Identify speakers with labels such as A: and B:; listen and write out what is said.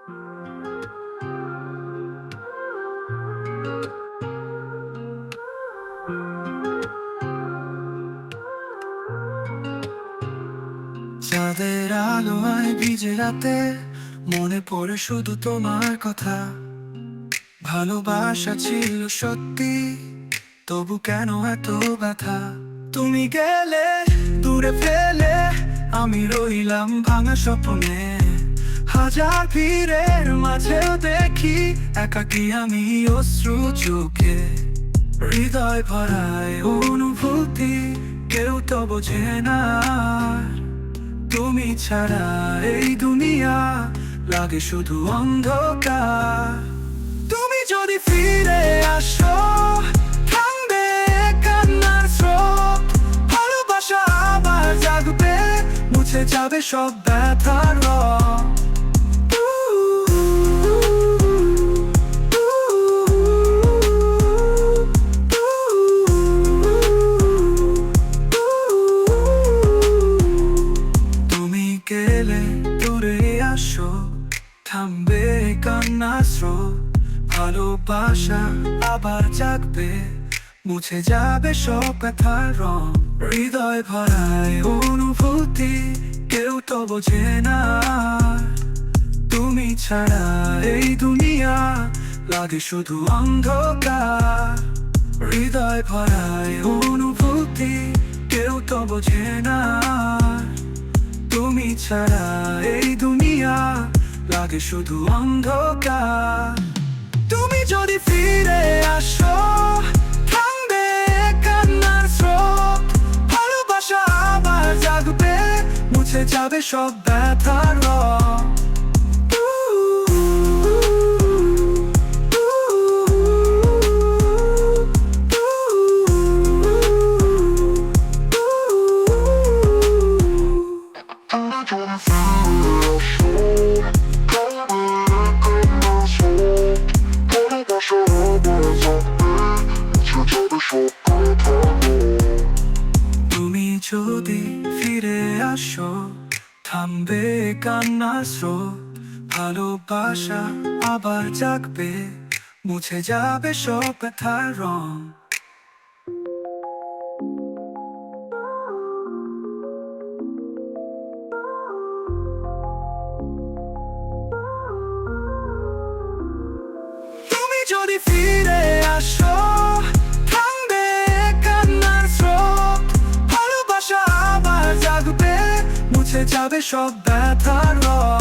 A: চাঁদের আলোয় ভিজে রাতে মনে পড়ে শুধু তোমার কথা। ভালোবাসা ছিল সত্যি, তবু কেন এত ব্যথা? তুমি গেলে দূরে ফেলে আমি রইলাম ভাঙা স্বপ্নে। হাজার ভিড়ের মাঝেও দেখি একাকী আমি অশ্রু চোখে। হৃদয় ভরায় অনুভূতি, কেউ তো বোঝে না। তুমি ছাড়া এই দুনিয়া লাগে শুধু অন্ধকার। তুমি যদি ফিরে আসো থামবে কান্নার স্রোত। ভালোবাসা আবার জাগবে, মুছে যাবে সব ব্যথার রং। তুমি গেলে দূরে আসো থামবে কান্নার স্রোত। ভালোবাসা আবার জাগবে, মুছে যাবে সব ব্যথার রং। হৃদয় ভরায় অনুভূতি, কেউ তো বোঝে না। তুমি ছাড়া এই দুনিয়া লাগে শুধু অন্ধকার। হৃদয় ভরায় অনুভূতি, কেউ তো বোঝে না। তুমি ছাড়া এই দুনিয়া লাগে শুধু অন্ধকার। তুমি যদি ফিরে আসো থামবে কান্নার স্রোত। ভালোবাসা আবার জাগবে, মুছে যাবে সব ব্যথার রং। তুমি যদি ফিরে আসো থামবে কান্নার স্রোত। ভালোবাসা আবার জাগবে, মুছে যাবে সব ব্যথার রং। তুমি যদি ফিরে আসো থামবে কান্নার স্রোত। ভালোবাসা আবার জাগবে, মুছে যাবে সব ব্যথার রং।